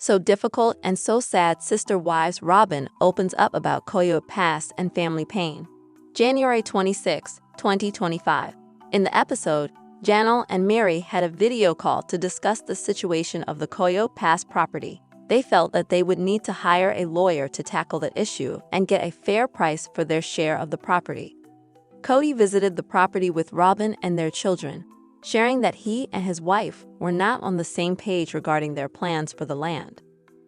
So difficult and so sad, Sister Wives Robyn opens up about Coyote Pass and family pain. January 26, 2025. In the episode, Janelle and Mary had a video call to discuss the situation of the Coyote Pass property. They felt that they would need to hire a lawyer to tackle the issue and get a fair price for their share of the property. Cody visited the property with Robyn and their children, sharing that he and his wife were not on the same page regarding their plans for the land.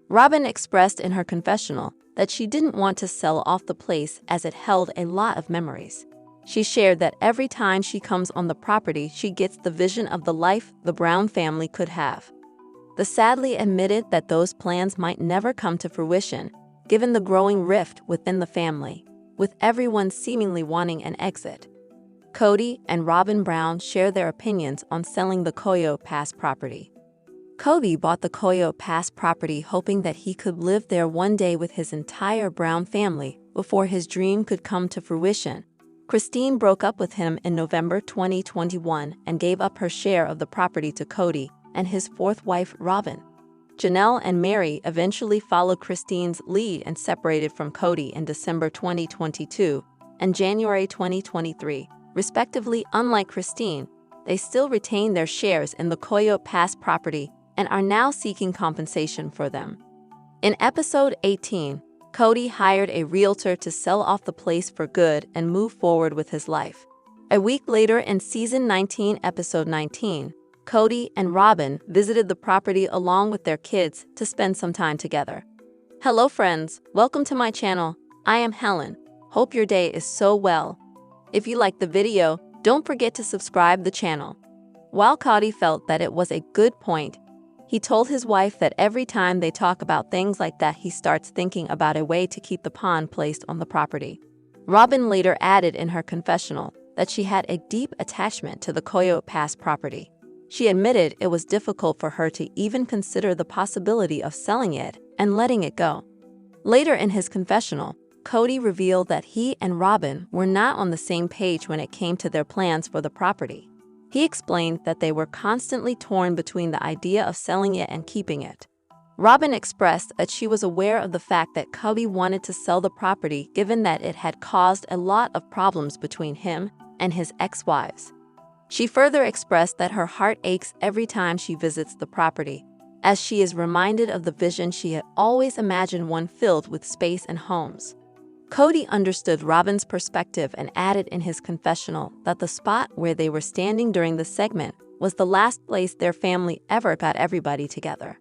Robyn expressed in her confessional that she didn't want to sell off the place as it held a lot of memories. She shared that every time she comes on the property, she gets the vision of the life the Brown family could have. The sadly admitted that those plans might never come to fruition, given the growing rift within the family, with everyone seemingly wanting an exit. Cody and Robyn Brown share their opinions on selling the Coyote Pass property. Cody bought the Coyote Pass property hoping that he could live there one day with his entire Brown family before his dream could come to fruition. Christine broke up with him in November 2021 and gave up her share of the property to Cody and his fourth wife, Robyn. Janelle and Mary eventually followed Christine's lead and separated from Cody in December 2022 and January 2023. Respectively. Unlike Christine, they still retain their shares in the Coyote Pass property and are now seeking compensation for them. In episode 18, Cody hired a realtor to sell off the place for good and move forward with his life. A week later in season 19, episode 19, Cody and Robyn visited the property along with their kids to spend some time together. Hello friends, welcome to my channel. I am Helen. Hope your day is so well. If you liked the video, don't forget to subscribe the channel. While Cody felt that it was a good point, he told his wife that every time they talk about things like that, he starts thinking about a way to keep the pond placed on the property. Robyn later added in her confessional that she had a deep attachment to the Coyote Pass property. She admitted it was difficult for her to even consider the possibility of selling it and letting it go. Later in his confessional, Cody revealed that he and Robyn were not on the same page when it came to their plans for the property. He explained that they were constantly torn between the idea of selling it and keeping it. Robyn expressed that she was aware of the fact that Cody wanted to sell the property given that it had caused a lot of problems between him and his ex-wives. She further expressed that her heart aches every time she visits the property, as she is reminded of the vision she had always imagined, one filled with space and homes. Cody understood Robyn's perspective and added in his confessional that the spot where they were standing during the segment was the last place their family ever got everybody together.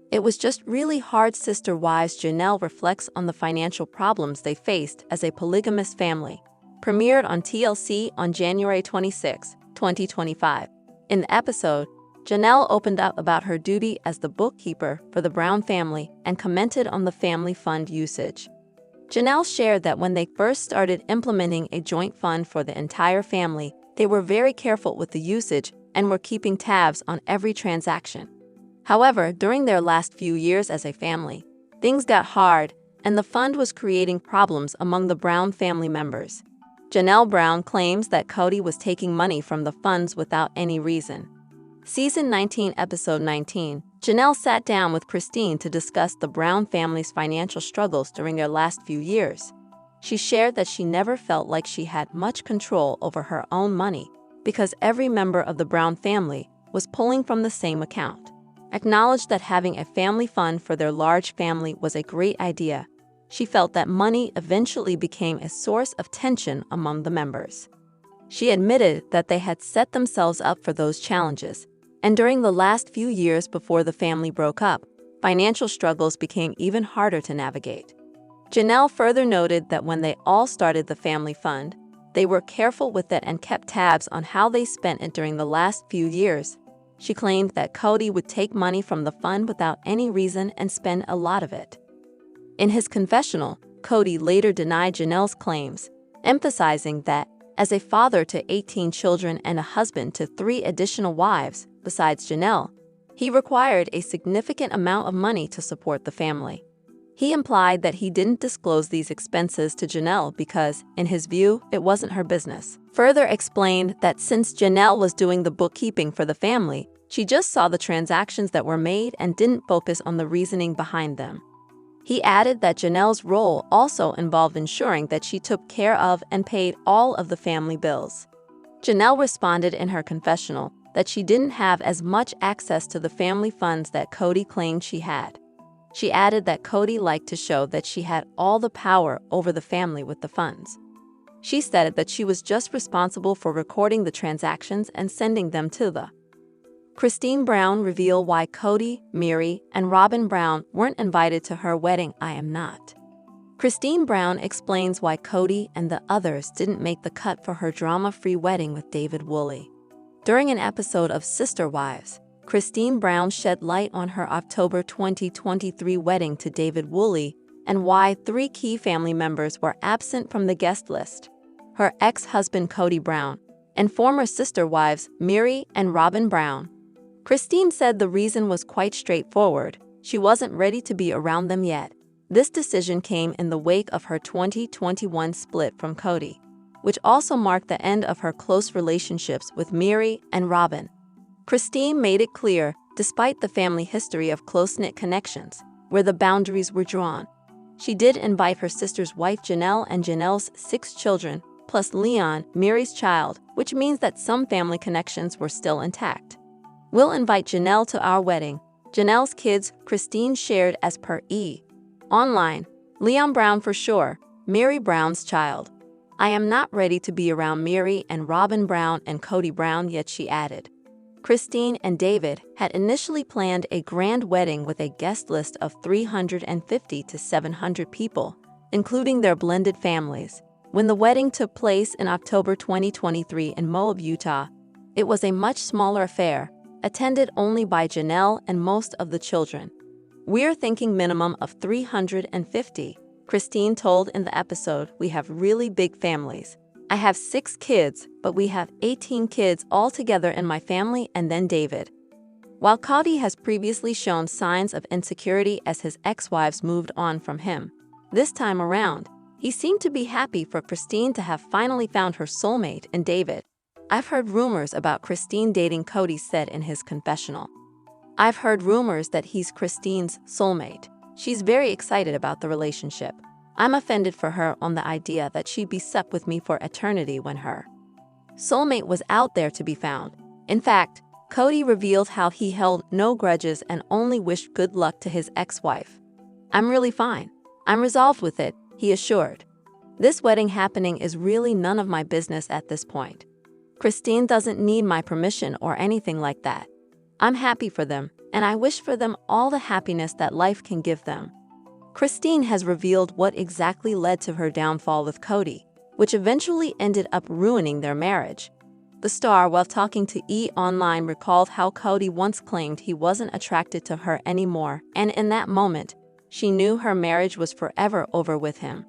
It was just really hard. Sister Wives Janelle reflects on the financial problems they faced as a polygamous family. Premiered on TLC on January 26, 2025. In the episode, Janelle opened up about her duty as the bookkeeper for the Brown family and commented on the family fund usage. Janelle shared that when they first started implementing a joint fund for the entire family, they were very careful with the usage and were keeping tabs on every transaction. However, during their last few years as a family, things got hard and the fund was creating problems among the Brown family members. Janelle Brown claims that Cody was taking money from the funds without any reason. Season 19, episode 19, Janelle sat down with Christine to discuss the Brown family's financial struggles during their last few years. She shared that she never felt like she had much control over her own money because every member of the Brown family was pulling from the same account. Acknowledged that having a family fund for their large family was a great idea. She felt that money eventually became a source of tension among the members. She admitted that they had set themselves up for those challenges, and during the last few years before the family broke up, financial struggles became even harder to navigate. Janelle further noted that when they all started the family fund, they were careful with it and kept tabs on how they spent it during the last few years. She claimed that Cody would take money from the fund without any reason and spend a lot of it. In his confessional, Cody later denied Janelle's claims, emphasizing that, as a father to 18 children and a husband to 3 additional wives, besides Janelle, he required a significant amount of money to support the family. He implied that he didn't disclose these expenses to Janelle because, in his view, it wasn't her business. Further explained that since Janelle was doing the bookkeeping for the family, She just saw the transactions that were made and didn't focus on the reasoning behind them. He added that Janelle's role also involved ensuring that she took care of and paid all of the family bills. Janelle responded in her confessional that she didn't have as much access to the family funds that Cody claimed she had. She added that Cody liked to show that she had all the power over the family with the funds. She said that she was just responsible for recording the transactions and sending them to the. Christine Brown revealed why Cody, Mary, and Robyn Brown weren't invited to her wedding. I am not. Christine Brown explains why Cody and the others didn't make the cut for her drama-free wedding with David Woolley. During an episode of Sister Wives, Christine Brown shed light on her October 2023 wedding to David Woolley and why 3 key family members were absent from the guest list: her ex-husband Cody Brown and former sister wives Mary and Robyn Brown. Christine said the reason was quite straightforward: she wasn't ready to be around them yet. This decision came in the wake of her 2021 split from Cody, which also marked the end of her close relationships with Mary and Robyn. Christine made it clear, despite the family history of close-knit connections, where the boundaries were drawn. She did invite her sister's wife Janelle and Janelle's 6 children, plus Leon, Mary's child, which means that some family connections were still intact. "We'll invite Janelle to our wedding. Janelle's kids," Christine shared as per E! Online. "Leon Brown for sure, Mary Brown's child. I am not ready to be around Mary and Robyn Brown and Cody Brown yet," she added. Christine and David had initially planned a grand wedding with a guest list of 350 to 700 people, including their blended families. When the wedding took place in October 2023 in Moab, Utah, it was a much smaller affair, attended only by Janelle and most of the children. "We're thinking minimum of 350, Christine told in the episode. "We have really big families. I have 6 kids, but we have 18 kids altogether in my family, and then David." While Cody has previously shown signs of insecurity as his ex-wives moved on from him, this time around, he seemed to be happy for Christine to have finally found her soulmate in David. "I've heard rumors about Christine dating Cody," said in his confessional. "I've heard rumors that he's Christine's soulmate. She's very excited about the relationship. I'm offended for her on the idea that she'd be stuck with me for eternity when her soulmate was out there to be found." In fact, Cody revealed how he held no grudges and only wished good luck to his ex-wife. "I'm really fine. I'm resolved with it," he assured. "This wedding happening is really none of my business at this point. Christine doesn't need my permission or anything like that. I'm happy for them, and I wish for them all the happiness that life can give them." Christine has revealed what exactly led to her downfall with Cody, which eventually ended up ruining their marriage. The star, while talking to E! Online, recalled how Cody once claimed he wasn't attracted to her anymore, and in that moment, she knew her marriage was forever over with him.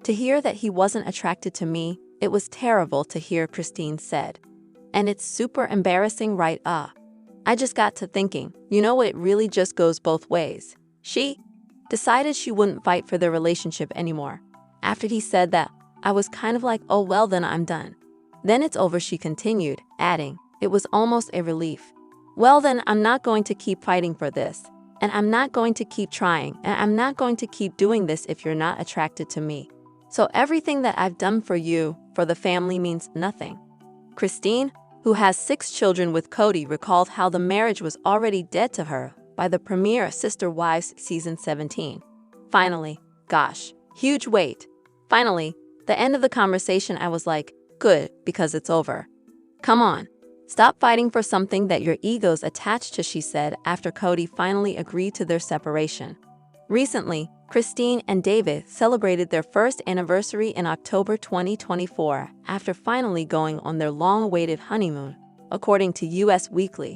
"To hear that he wasn't attracted to me, it was terrible to hear," Christine said. "And it's super embarrassing, right? I just got to thinking, it really just goes both ways." She decided she wouldn't fight for their relationship anymore. After he said that, I was kind of like, "Oh well, then I'm done. Then it's over," she continued, adding, "It was almost a relief. Well then, I'm not going to keep fighting for this. And I'm not going to keep trying, and I'm not going to keep doing this if you're not attracted to me. So everything that I've done for you, for the family, means nothing." Christine, who has 6 children with Cody, recalled how the marriage was already dead to her by the premiere of Sister Wives Season 17. "Finally, gosh, huge weight. Finally, the end of the conversation, I was like, good, because it's over. Come on, stop fighting for something that your ego's attached to," she said after Cody finally agreed to their separation. Recently, Christine and David celebrated their first anniversary in October 2024 after finally going on their long-awaited honeymoon, according to US Weekly.